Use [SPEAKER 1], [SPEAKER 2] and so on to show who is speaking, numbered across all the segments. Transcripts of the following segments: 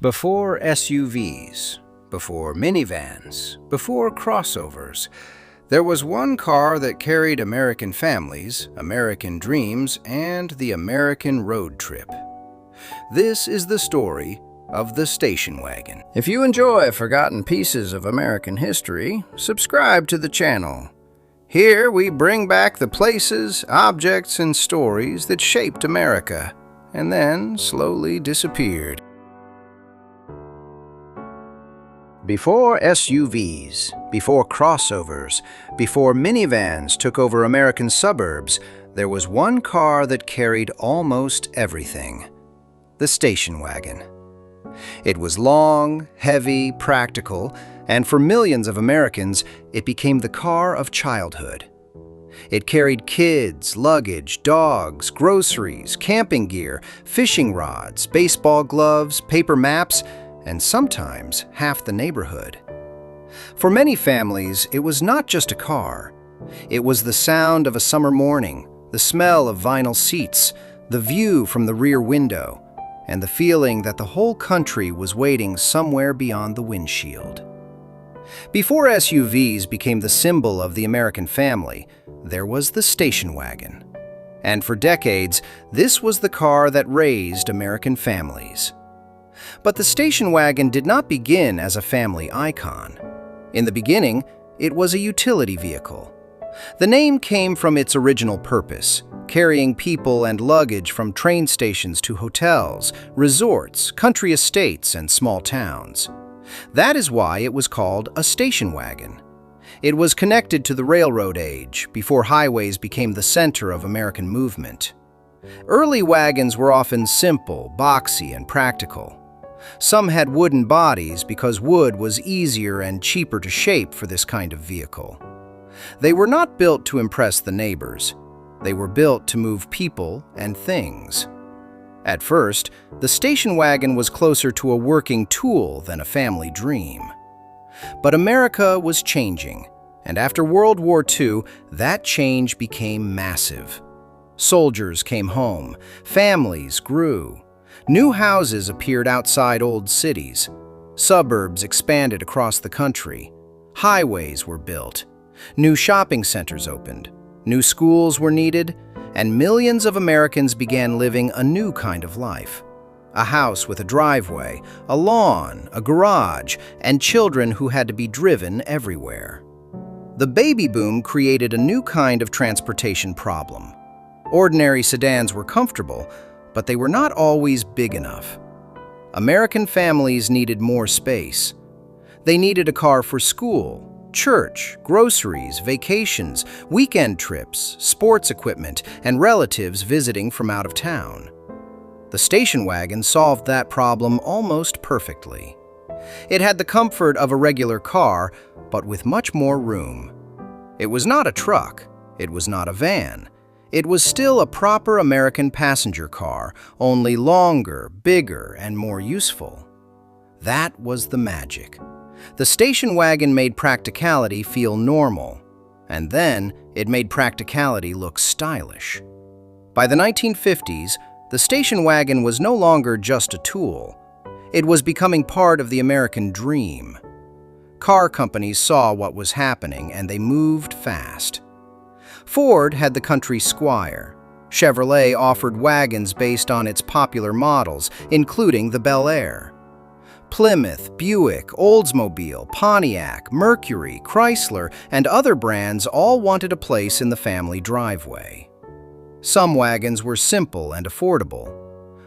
[SPEAKER 1] Before SUVs, before minivans, before crossovers, there was one car that carried American families, American dreams, and the American road trip. This is the story of the station wagon. If you enjoy forgotten pieces of American history, subscribe to the channel. Here we bring back the places, objects, and stories that shaped America, and then slowly disappeared. Before SUVs, before crossovers, before minivans took over American suburbs, there was one car that carried almost everything: the station wagon. It was long, heavy, practical, and for millions of Americans, it became the car of childhood. It carried kids, luggage, dogs, groceries, camping gear, fishing rods, baseball gloves, paper maps, and sometimes half the neighborhood. For many families, it was not just a car. It was the sound of a summer morning, the smell of vinyl seats, the view from the rear window, and the feeling that the whole country was waiting somewhere beyond the windshield. Before SUVs became the symbol of the American family, there was the station wagon. And for decades, this was the car that raised American families. But the station wagon did not begin as a family icon. In the beginning, it was a utility vehicle. The name came from its original purpose: carrying people and luggage from train stations to hotels, resorts, country estates, and small towns. That is why it was called a station wagon. It was connected to the railroad age, before highways became the center of American movement. Early wagons were often simple, boxy, and practical. Some had wooden bodies because wood was easier and cheaper to shape for this kind of vehicle. They were not built to impress the neighbors. They were built to move people and things. At first, the station wagon was closer to a working tool than a family dream. But America was changing, and after World War II, that change became massive. Soldiers came home, families grew. New houses appeared outside old cities. Suburbs expanded across the country. Highways were built. New shopping centers opened. New schools were needed, and millions of Americans began living a new kind of life. A house with a driveway, a lawn, a garage, and children who had to be driven everywhere. The baby boom created a new kind of transportation problem. Ordinary sedans were comfortable, but they were not always big enough. American families needed more space. They needed a car for school, church, groceries, vacations, weekend trips, sports equipment, and relatives visiting from out of town. The station wagon solved that problem almost perfectly. It had the comfort of a regular car, but with much more room. It was not a truck. It was not a van. It was still a proper American passenger car, only longer, bigger, and more useful. That was the magic. The station wagon made practicality feel normal, and then it made practicality look stylish. By the 1950s, the station wagon was no longer just a tool. It was becoming part of the American dream. Car companies saw what was happening, and they moved fast. Ford had the country Squire. Chevrolet offered wagons based on its popular models, including the Bel Air. Plymouth, Buick, Oldsmobile, Pontiac, Mercury, Chrysler, and other brands all wanted a place in the family driveway. Some wagons were simple and affordable.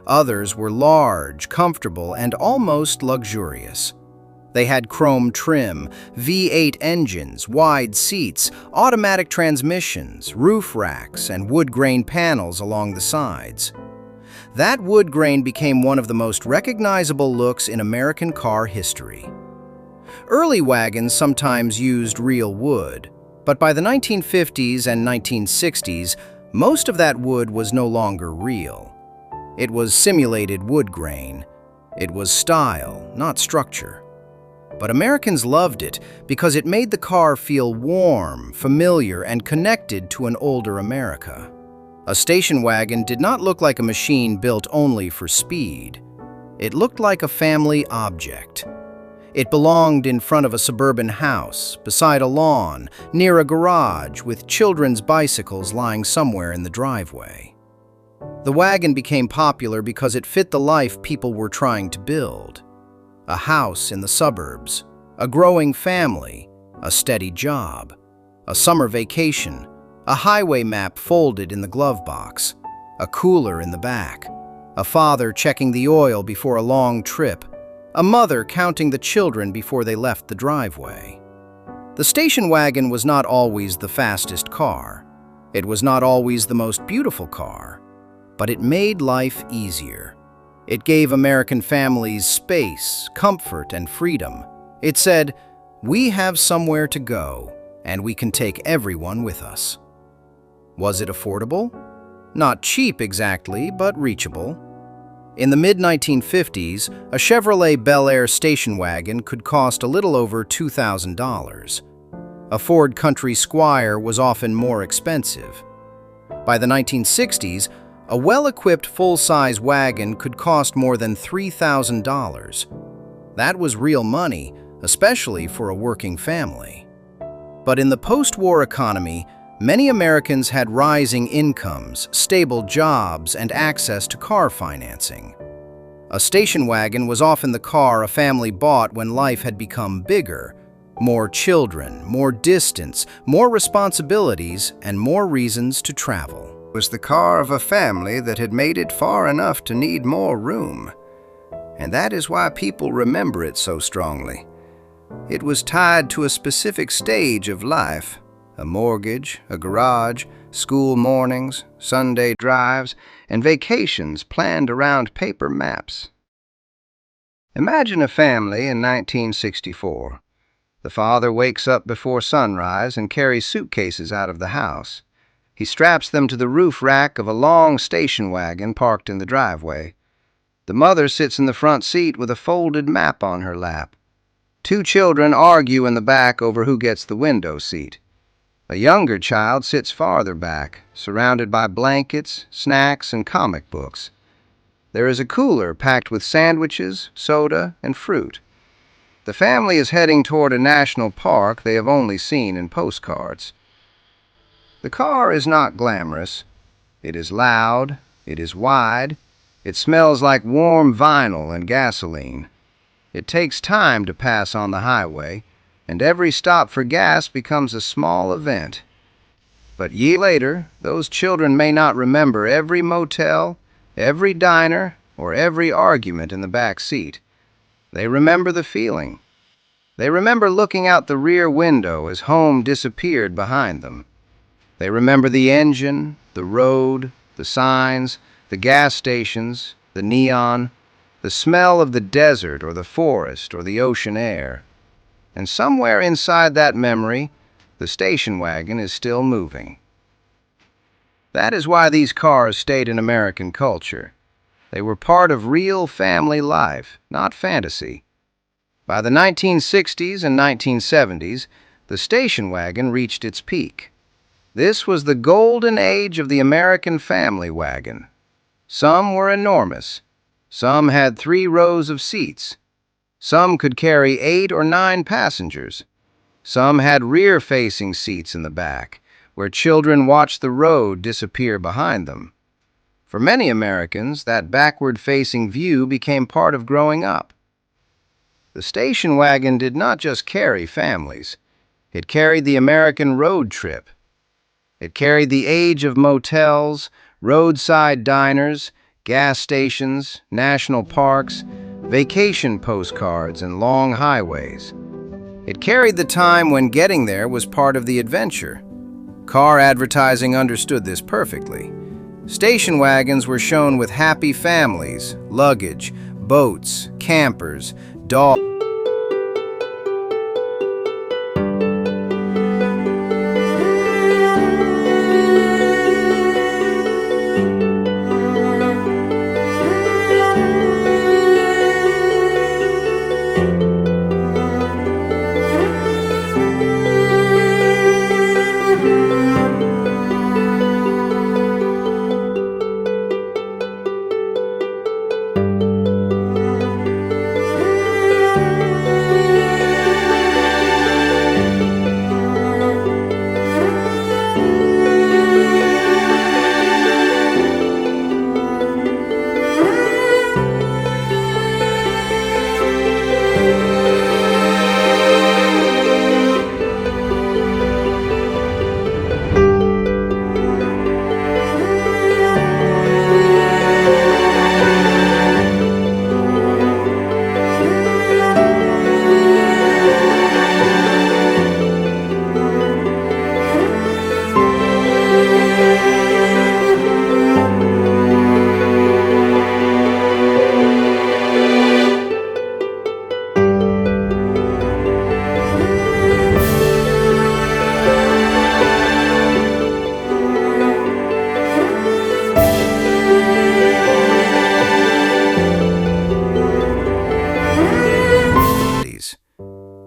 [SPEAKER 1] Others were large, comfortable, and almost luxurious. They had chrome trim, V8 engines, wide seats, automatic transmissions, roof racks, and wood grain panels along the sides. That wood grain became one of the most recognizable looks in American car history. Early wagons sometimes used real wood, but by the 1950s and 1960s, most of that wood was no longer real. It was simulated wood grain. It was style, not structure. But Americans loved it because it made the car feel warm, familiar, and connected to an older America. A station wagon did not look like a machine built only for speed. It looked like a family object. It belonged in front of a suburban house, beside a lawn, near a garage, with children's bicycles lying somewhere in the driveway. The wagon became popular because it fit the life people were trying to build. A house in the suburbs, a growing family, a steady job, a summer vacation, a highway map folded in the glove box, a cooler in the back, a father checking the oil before a long trip, a mother counting the children before they left the driveway. The station wagon was not always the fastest car. It was not always the most beautiful car, but it made life easier. It gave American families space, comfort, and freedom. It said, "We have somewhere to go, and we can take everyone with us." Was it affordable? Not cheap exactly, but reachable. In the mid-1950s, a Chevrolet Bel Air station wagon could cost a little over $2,000. A Ford Country Squire was often more expensive. By the 1960s, a well-equipped full-size wagon could cost more than $3,000. That was real money, especially for a working family. But in the post-war economy, many Americans had rising incomes, stable jobs, and access to car financing. A station wagon was often the car a family bought when life had become bigger. More children, more distance, more responsibilities, and more reasons to travel. It was the car of a family that had made it far enough to need more room. And that is why people remember it so strongly. It was tied to a specific stage of life. A mortgage, a garage, school mornings, Sunday drives, and vacations planned around paper maps. Imagine a family in 1964. The father wakes up before sunrise and carries suitcases out of the house. He straps them to the roof rack of a long station wagon parked in the driveway. The mother sits in the front seat with a folded map on her lap. Two children argue in the back over who gets the window seat. A younger child sits farther back, surrounded by blankets, snacks, and comic books. There is a cooler packed with sandwiches, soda, and fruit. The family is heading toward a national park they have only seen in postcards. The car is not glamorous. It is loud, it is wide, it smells like warm vinyl and gasoline. It takes time to pass on the highway, and every stop for gas becomes a small event. But years later, those children may not remember every motel, every diner, or every argument in the back seat. They remember the feeling. They remember looking out the rear window as home disappeared behind them. They remember the engine, the road, the signs, the gas stations, the neon, the smell of the desert or the forest or the ocean air. And somewhere inside that memory, the station wagon is still moving. That is why these cars stayed in American culture. They were part of real family life, not fantasy. By the 1960s and 1970s, the station wagon reached its peak. This was the golden age of the American family wagon. Some were enormous. Some had 3 rows of seats. Some could carry 8 or 9 passengers. Some had rear-facing seats in the back, where children watched the road disappear behind them. For many Americans, that backward-facing view became part of growing up. The station wagon did not just carry families. It carried the American road trip. It carried the age of motels, roadside diners, gas stations, national parks, vacation postcards, and long highways. It carried the time when getting there was part of the adventure. Car advertising understood this perfectly. Station wagons were shown with happy families, luggage, boats, campers, dogs.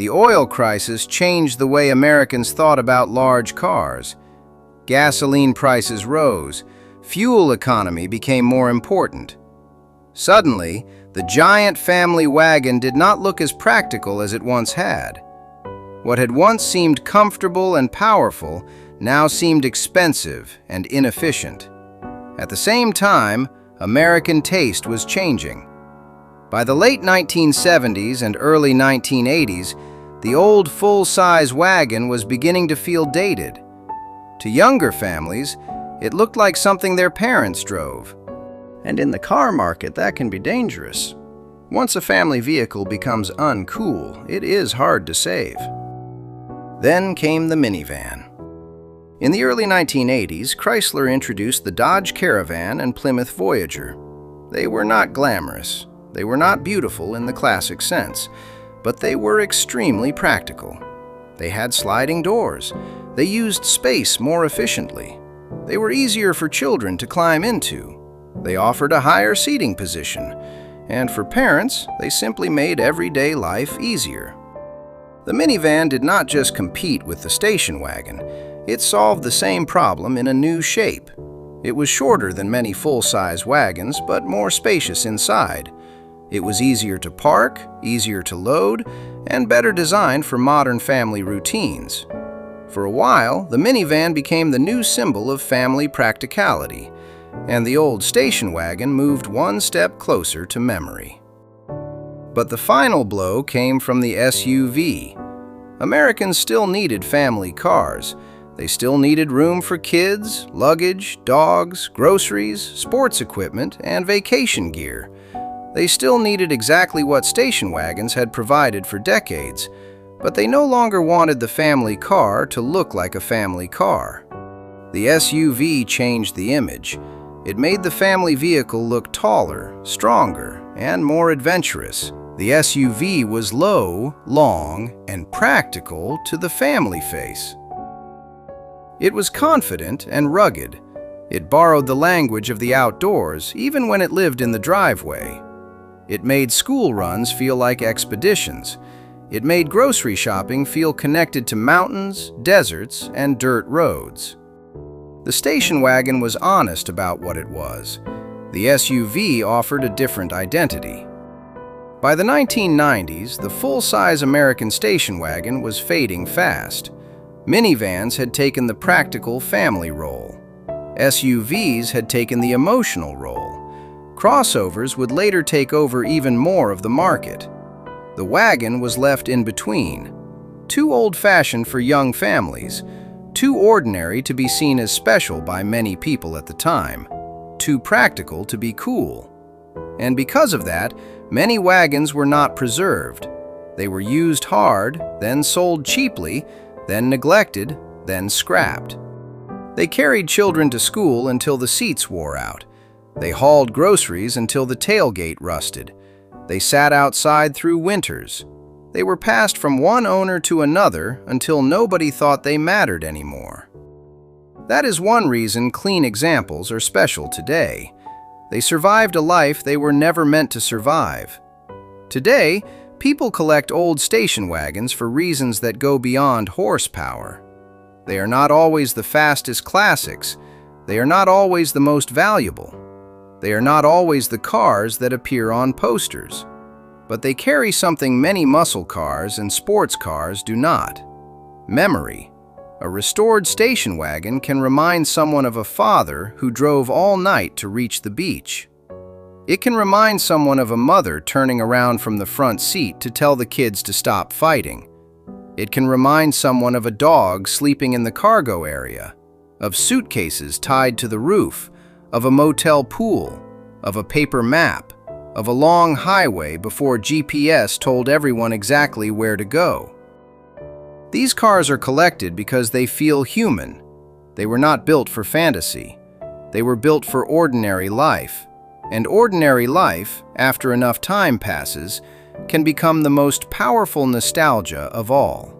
[SPEAKER 1] The oil crisis changed the way Americans thought about large cars. Gasoline prices rose. Fuel economy became more important. Suddenly, the giant family wagon did not look as practical as it once had. What had once seemed comfortable and powerful now seemed expensive and inefficient. At the same time, American taste was changing. By the late 1970s and early 1980s, the old full-size wagon was beginning to feel dated. To younger families, it looked like something their parents drove. And in the car market, that can be dangerous. Once a family vehicle becomes uncool, it is hard to save. Then came the minivan. In the early 1980s, Chrysler introduced the Dodge Caravan and Plymouth Voyager. They were not glamorous. They were not beautiful in the classic sense, but they were extremely practical. They had sliding doors. They used space more efficiently. They were easier for children to climb into. They offered a higher seating position, and for parents, they simply made everyday life easier. The minivan did not just compete with the station wagon. It solved the same problem in a new shape. It was shorter than many full-size wagons, but more spacious inside. It was easier to park, easier to load, and better designed for modern family routines. For a while, the minivan became the new symbol of family practicality, and the old station wagon moved one step closer to memory. But the final blow came from the SUV. Americans still needed family cars. They still needed room for kids, luggage, dogs, groceries, sports equipment, and vacation gear. They still needed exactly what station wagons had provided for decades, but they no longer wanted the family car to look like a family car. The SUV changed the image. It made the family vehicle look taller, stronger, and more adventurous. The SUV was low, long, and practical to the family face. It was confident and rugged. It borrowed the language of the outdoors, even when it lived in the driveway. It made school runs feel like expeditions. It made grocery shopping feel connected to mountains, deserts, and dirt roads. The station wagon was honest about what it was. The SUV offered a different identity. By the 1990s, the full-size American station wagon was fading fast. Minivans had taken the practical family role. SUVs had taken the emotional role. Crossovers would later take over even more of the market. The wagon was left in between, too old-fashioned for young families, too ordinary to be seen as special by many people at the time, too practical to be cool. And because of that, many wagons were not preserved. They were used hard, then sold cheaply, then neglected, then scrapped. They carried children to school until the seats wore out. They hauled groceries until the tailgate rusted. They sat outside through winters. They were passed from one owner to another until nobody thought they mattered anymore. That is one reason clean examples are special today. They survived a life they were never meant to survive. Today, people collect old station wagons for reasons that go beyond horsepower. They are not always the fastest classics. They are not always the most valuable. They are not always the cars that appear on posters. But they carry something many muscle cars and sports cars do not: memory. A restored station wagon can remind someone of a father who drove all night to reach the beach. It can remind someone of a mother turning around from the front seat to tell the kids to stop fighting. It can remind someone of a dog sleeping in the cargo area, of suitcases tied to the roof, of a motel pool, of a paper map, of a long highway before GPS told everyone exactly where to go. These cars are collected because they feel human. They were not built for fantasy. They were built for ordinary life. And ordinary life, after enough time passes, can become the most powerful nostalgia of all.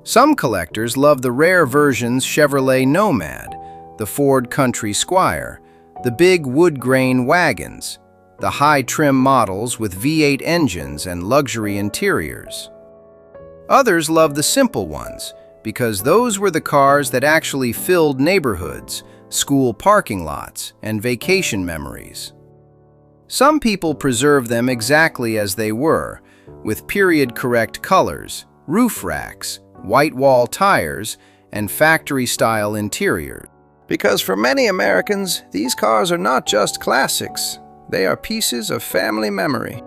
[SPEAKER 1] Some collectors love the rare versions Chevrolet Nomad, the Ford Country Squire, the big wood-grain wagons, the high-trim models with V8 engines and luxury interiors. Others love the simple ones, because those were the cars that actually filled neighborhoods, school parking lots, and vacation memories. Some people preserve them exactly as they were, with period-correct colors, roof racks, white wall tires, and factory-style interiors. Because for many Americans, these cars are not just classics, they are pieces of family memory.